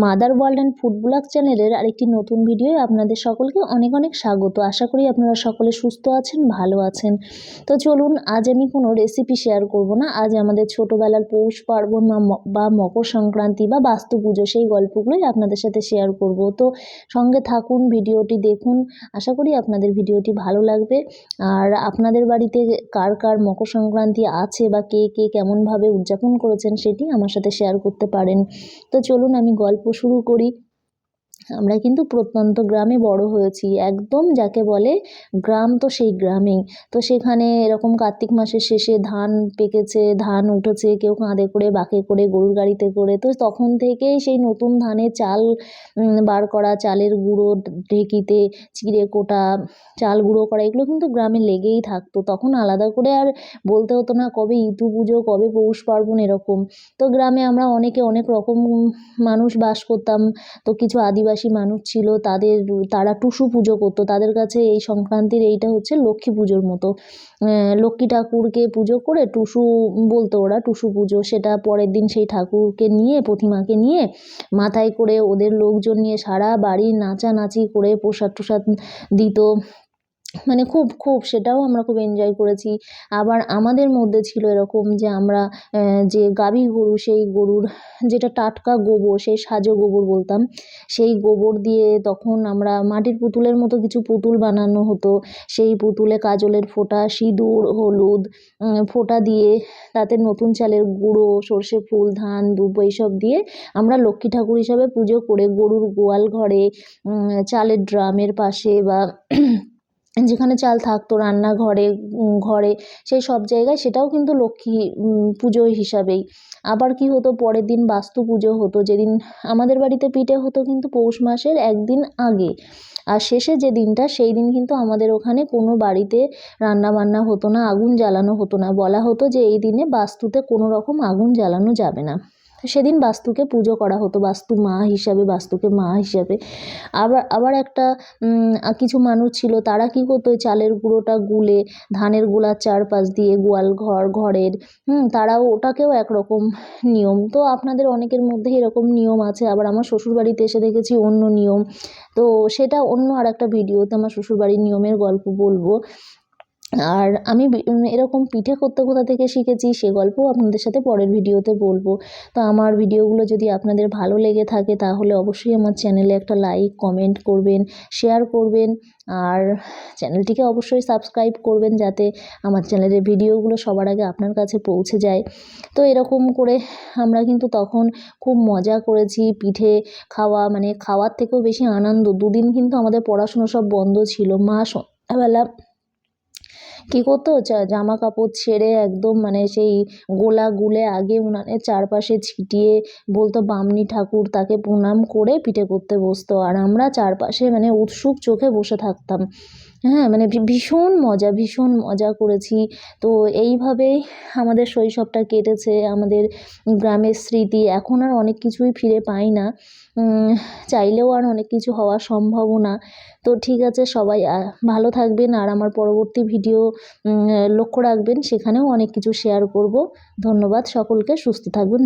Mother world and food blog চ্যানেলের আরেকটি নতুন ভিডিওয় আপনাদের সকলকে অনেক অনেক স্বাগত। আশা করি আপনারা সকলে সুস্থ আছেন, ভালো আছেন। তো চলুন, আজ আমি কোনো রেসিপি শেয়ার করব না। আজ আমাদের ছোটোবেলার পৌষ পার্বণ বা মকর সংক্রান্তি বা বাস্তু পুজো, সেই গল্পগুলোই আপনাদের সাথে শেয়ার করব। তো সঙ্গে থাকুন, ভিডিওটি দেখুন। আশা করি আপনাদের ভিডিওটি ভালো লাগবে। আর আপনাদের বাড়িতে কার কার মকর সংক্রান্তি আছে বা কে কে কেমনভাবে উদযাপন করেছেন সেটি আমার সাথে শেয়ার করতে পারেন। তো চলুন আমি গল্প শুরু করি। আমরা কিন্তু প্রত্যন্ত গ্রামে বড় হয়েছি, একদম যাকে বলে গ্রাম, তো সেই গ্রামেই। তো সেখানে এরকম কার্তিক মাসের শেষে ধান পেকেছে, ধান উঠেছে, কেউ কাঁধে করে বাঁকে করে গরুর গাড়িতে করে। তো তখন থেকেই সেই নতুন ধানের চাল বার করা, চালের গুঁড়ো ঢেঁকিতে চিঁড়ে কোটা, চাল গুঁড়ো করা, এগুলো কিন্তু গ্রামে লেগেই থাকতো। তখন আলাদা করে আর বলতে হতো না কবে ইতু পুজো, কবে পৌষ পার্বণ, এরকম। তো গ্রামে আমরা অনেকে অনেক রকম মানুষ বাস করতাম। তো কিছু আদিবাসী মানুষ ছিল, তারা টুসু পুজো করতো। তাদের কাছে এই সংক্রান্তির এইটা হচ্ছে লক্ষ্মী পুজোর মতো। লক্ষ্মী ঠাকুরকে পুজো করে টুসু বলতো ওরা, টুসু পুজো। সেটা পরের দিন সেই ঠাকুরকে নিয়ে, প্রতিমাকে নিয়ে মাথায় করে ওদের লোকজন নিয়ে সারা বাড়ি নাচানাচি করে প্রসাদ টুসাদ দিত। মানে খুব খুব সেটাও আমরা খুব এনজয় করেছি। আবার আমাদের মধ্যে ছিল এরকম যে আমরা যে গাভী গরু, সেই গরুর যেটা টাটকা গোবর, সেই সাজো গোবর বলতাম, সেই গোবর দিয়ে তখন আমরা মাটির পুতুলের মতো কিছু পুতুল বানানো হতো। সেই পুতুলে কাজলের ফোঁটা, সিঁদুর, হলুদ ফোঁটা দিয়ে তাতে নতুন চালের গুঁড়ো, সর্ষে ফুল, ধান, দুব্বো এইসব দিয়ে আমরা লক্ষ্মী ঠাকুর হিসাবে পুজো করে গরুর গোয়াল ঘরে, চালের ড্রামের পাশে বা যেখানে চাল থাকতো রান্নাঘরে, ঘরে, সেই সব জায়গায় সেটাও কিন্তু লক্ষ্মী পুজো হিসাবেই। আবার কি হতো, পরের দিন বাস্তু পুজো হতো, যেদিন আমাদের বাড়িতে পিঠে হতো কিন্তু পৌষ মাসের একদিন আগে। আর শেষে যে দিনটা, সেই দিন কিন্তু আমাদের ওখানে কোনো বাড়িতে রান্না বান্না হতো না, আগুন জ্বালানো হতো না। বলা হতো যে এই দিনে বাস্তুতে কোনো রকম আগুন জ্বালানো যাবে না। সেদিন বাস্তুকে পুজো করা হতো, বাস্তু মা হিসাবে, বাস্তুকে মা হিসাবে। আবার একটা কিছু মানুষ ছিল, তারা কি করতো, ওই চালের গুঁড়োটা গুলে ধানের গোলার চারপাশ দিয়ে গোয়াল ঘরের, তারাও ওটাকেও একরকম নিয়ম। তো আপনাদের অনেকের মধ্যে এরকম নিয়ম আছে। আবার আমার শ্বশুরবাড়িতে এসে দেখেছি অন্য নিয়ম। তো সেটা অন্য আর একটা ভিডিওতে আমার শ্বশুরবাড়ির নিয়মের গল্প বলবো। আর আমি এরকম পিঠে করতে কোথা থেকে শিখেছি সে গল্পও আপনাদের সাথে পরের ভিডিওতে বলবো। তো আমার ভিডিওগুলো যদি আপনাদের ভালো লেগে থাকে তাহলে অবশ্যই আমার চ্যানেলে একটা লাইক, কমেন্ট করবেন, শেয়ার করবেন। আর চ্যানেলটিকে অবশ্যই সাবস্ক্রাইব করবেন, যাতে আমার চ্যানেলের ভিডিওগুলো সবার আগে আপনার কাছে পৌঁছে যায়। তো এরকম করে আমরা কিন্তু তখন খুব মজা করেছি। পিঠে খাওয়া মানে খাওয়ার থেকেও বেশি আনন্দ। দুদিন কিন্তু আমাদের পড়াশুনো সব বন্ধ ছিল। মা সন্ধ্যাবেলা কী করতো, জামা কাপড় ছেড়ে একদম মানে সেই গোলা গুলে আগে উনানের চারপাশে ছিটিয়ে বলতো বামনি ঠাকুর, তাকে প্রণাম করে পিঠে করতে বসতো। আর আমরা চারপাশে মানে উৎসুক চোখে বসে থাকতাম। হ্যাঁ, মানে ভীষণ মজা করেছি। তো এইভাবেই আমাদের শৈশবটা কেটেছে, আমাদের গ্রামের স্মৃতি। এখন আর অনেক কিছুই ফিরে পাই না, চাইলেও আর অনেক কিছু হওয়া সম্ভবও না। তো ঠিক আছে, সবাই ভালো থাকবেন। আর আমার পরবর্তী ভিডিও লক্ষ্য রাখবেন, সেখানেও অনেক কিছু শেয়ার করব। ধন্যবাদ সকলকে, সুস্থ থাকবেন।